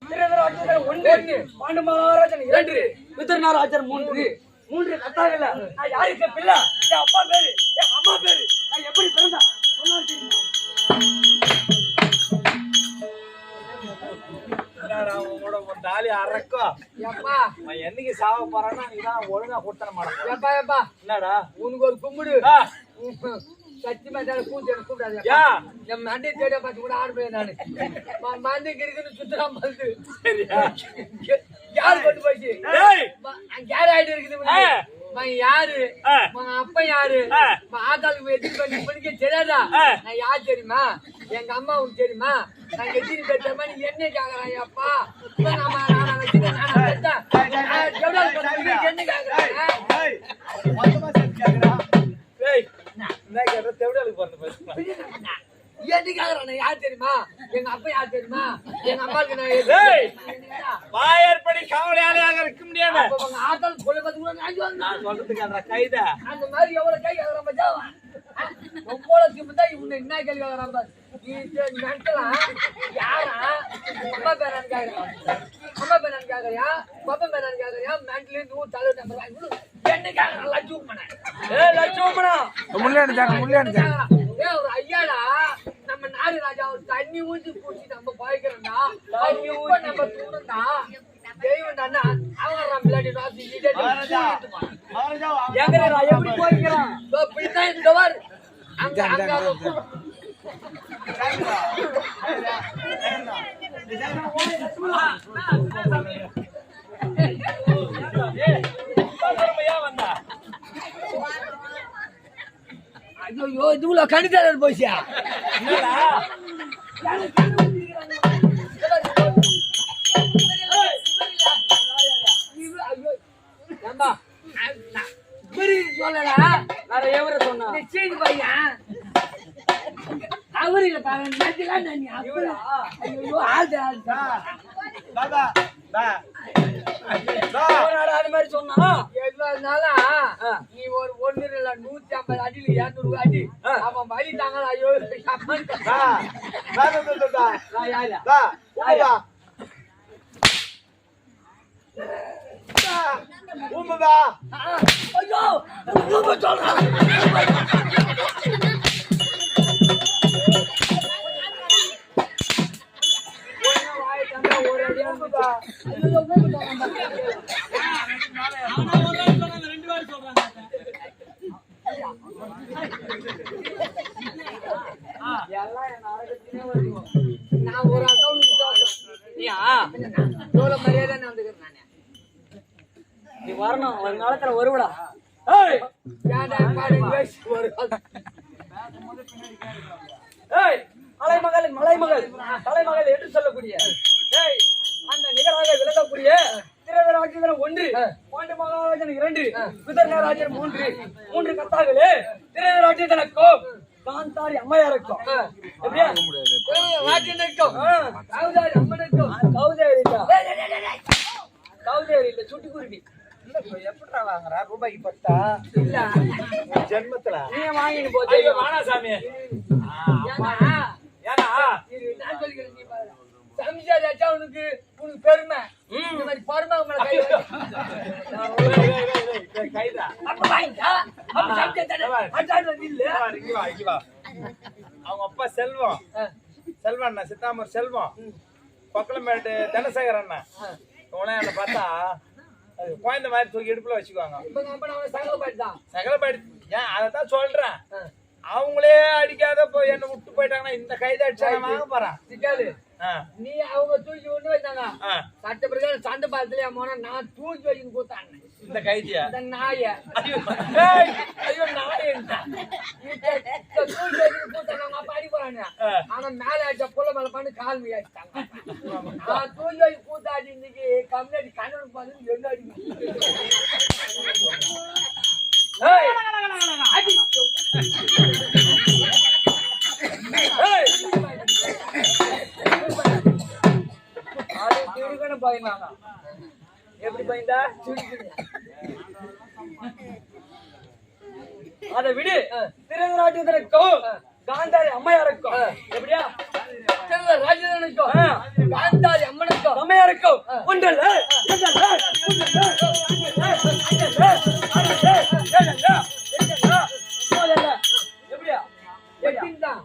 ஒன்று, பாண்டு மகாராஜன் 2, விதர்நாராஜர் 3, 3 கத்தாங்கல்ல. நான் யாருக்கு பிள்ளை? என் அப்பா பேரு, என் அம்மா பேரு, நான் எப்படி பிறந்தா சொன்னா தெரியுமா? என்னைக்கு சாவ போறான்னா நீதான் ஒழுங்கா கொடுத்தன மாட்டேன். என்னடா உனக்கு ஒரு கும்பிடு சத்தியமா பூச்சி கூப்பிடாது. என் மண்டி தேடிய பார்த்து கூட ஆடுவேன் நானு. மண்டி இருக்குன்னு சுத்தலாம் வந்து யாரு கொண்டு போயிடுச்சு? யாரு ஆயிட்டு இருக்குது? யாரு அப்பா யாரு? ஆத்தாளுக்கு எத்தனை பண்ணி பண்ணிக்க தெரியாதா? நான் யார் தெரியுமா? எங்க அம்மா உனக்கு தெரியுமா? நான் எத்தனை பேர் தெரியுமா? நீ என்ன கேக்குறான் அப்பா? என்ன கேக்குறான்? யார் தெரியுமா? எங்க அப்பா யார் தெரியுமா? எங்க அம்மாவுக்கு வாயற்படி கவலையாளியாக இருக்க முடியாது. ஆத்தாள் கொலை பார்த்து நான் சொல்றதுக்கு அந்த கைத அந்த மாதிரி எவ்வளவு கை கேக்குறான்? ரொம்ப சிம்பிட்டா இவங்க என்ன கேள்வி கேக்குறான்? யாரா அம்மா பேரான்னு கேக்குறான்? அம்மா பேரான்னு கேக்குறியா? பாப்பா பேரான்னு கேக்குறியா? மென்டலி நூறு தலை நம்பர் என்ன கேக்குறான்? லட்சுமணா ஒரு ஐயாடா நம்ம நாடு ராஜா ஒரு தண்ணி ஊற்றி பூச்சி நம்ம பாய்க்கிறோம்டா நம்ம தூணும்டா தெய்வம் தானே அவங்க பிள்ளாடி எப்படி போய்க்கிறான்? இப்படித்தான் இந்த வார் அங்க அங்க ஐயோ இதுல கணிதர் போயிச்சா? சொல்லல வேற எவரை சொன்னா செய்தி பையன் அவரு இல்ல அது மாதிரி சொன்னா நீ ஒரு 1 இல்ல 150 அடியில 200 அடி அவன் வழி தாங்க. ஐயோ நான் ஒரு எவ்வளவு மரியாதை நடந்துக்கிறேன். நீ வரணும் ஒரு காலத்துல வருவடா. மலைமகள் மலைமகள் தலைமகள் என்று சொல்லக்கூடிய அந்த நிகராக விளங்கக்கூடிய திருதராஜன் 1, பாண்டு மகாராஜன் 2, விதர்நாராஜன் 3, 3 கத்தார்களே திருதராஜனுக்கும் காந்தாரி அம்மையாருக்கும் எப்படியா ராஜனுக்கும் கௌதாரி அம்மனுக்கும் கௌதாரி இல்ல சுட்டி குருடி எப்படா வாங்குறா? ரூபாய்க்கு 10 இல்ல ஜென்மத்துல நீ வாங்கிட்டு போச்சு. வாணா சாமி ஏன்னா நான் சொல்லிக்கிறேன். நீ பாரு சம்சாரிச்சா உனக்கு பெருமை இந்த மாதிரி பொறுமை உங்களை கைதா அப்ப வாங்கிட்டா அப்ப சம்சாரி இல்ல அவங்க அப்பா செல்வம் செல்வம் சித்தாமர் செல்வம் பக்கலமேட்டு தனசேகர் அண்ணா உன பார்த்தா குழந்தை மாதிரி தூக்கி இடுப்புல வச்சுக்குவாங்க. சகலப்பாடு ஏன் அதைத்தான் சொல்றேன். அவங்களே அடிக்காத போய் என்ன விட்டு போயிட்டாங்கன்னா இந்த கைதை அடிச்சாங்க வாங்க போறான். நீ அவங்க தூக்கி ஒண்ணு வச்சாங்க சட்ட பிரகாரம் சண்டை பாலத்திலே போனா நான் தூக்கி வச்சு கூத்தாங்க இந்த கைதியா இந்த நாய ஐயோ நாய தூக்கி வச்சு கூத்தாங்க பாடி போறாங்க. ஆனா மேல அடிச்ச புள்ள மேல பண்ணி கால் மீ அடிச்சாங்க. நான் தூக்கி வச்சு கூத்தாடி இன்னைக்கு கம்யூனிட்டி கண்ணு பார்த்து என்ன அடி எப்படி பயந்தா அதை விடு. திருதராஜனுக்கும் காந்தாரி அம்மையாருக்கும் எப்படியா ராஜனுக்கும் காந்தாரி அம்மனுக்கும் அம்மையாருக்கும் ஒன்றல்ல எப்படியா எட்டின்தான்.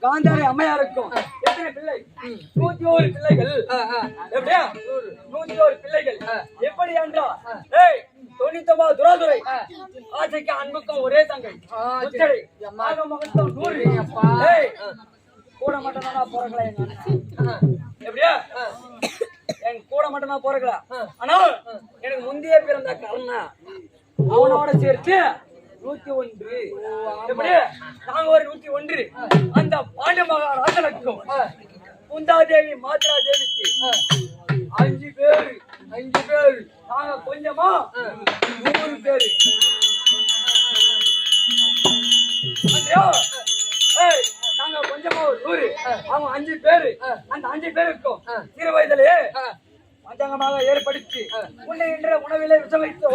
காந்தாரி அம்மையாருக்கும் எத்தனை பிள்ளை 101 பிள்ளைகள் எப்படியா 101 பிள்ளைகள் எப்படி என்றா 99 துராதுரை ஆசைக்கு அன்புக்கும் ஒரே தங்கை முச்சடை மகத்துவம் 100 கூட மட்டும் நான் போறங்களா எப்படியா என் கூட மட்டும் நான் போறங்களா ஆனா எனக்கு முந்தைய பிறந்த கர்ணா அவனோட சேர்த்து 101 எப்படி நாங்க ஒரு 101 அந்த பாண்ட மகாராஜனுக்கும் குந்தாதேவி மாத்ரா தேவிக்கு 5 பேர் நாங்க கொஞ்சமா 100 பேரு நாங்க கொஞ்சமா ஒரு 100 அவங்க 5 பேரு அந்த 5 பேருக்கும் சிறு வயதிலேயே பஞ்சாங்கமாக ஏற்படுத்தி உன்னை என்ற உணவிலே விஷம் வைத்து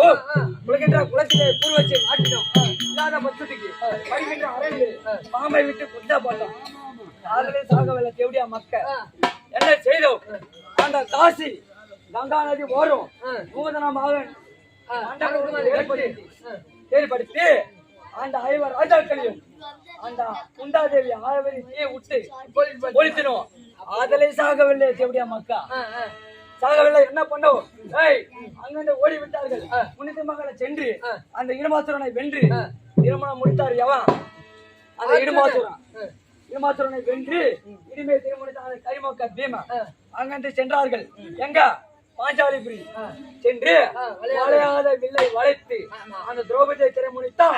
உலகின்ற குலத்திலே பூர்வச்சை மாட்டினோம் இல்லாத பட்சத்துக்கு படிக்கின்ற அறையிலே பாம்பை விட்டு குத்தா போட்டோம் காதலே சாகவில்லை தேவடியா மக்க என்ன செய்தோம் அந்த காசி கங்கா நதி ஓரும் நூதனமாக ஏற்படுத்தி அந்த 5 ராஜாக்களையும் அந்த குந்தாதேவி ஆழ்வரை விட்டு ஒழித்தினோம் ஆதலை சாகவில்லை தேவடியா மக்கா சாகவில்லை என்ன பண்ணோம் அங்கிருந்து ஓடி விட்டார்கள் புனித மகளை சென்று அந்த இடுமாசுரனை வென்று திருமணம் முடித்தார் எவன் அந்த இடுமாசுரனை வென்று இனிமே திருமணத்தான கைமக்க பீமா அங்கிருந்து சென்றார்கள் எங்க பாஞ்சாலிபுரி சென்று வளையாத வில்லை வளைத்து அந்த திரௌபதியை திருமணித்தான்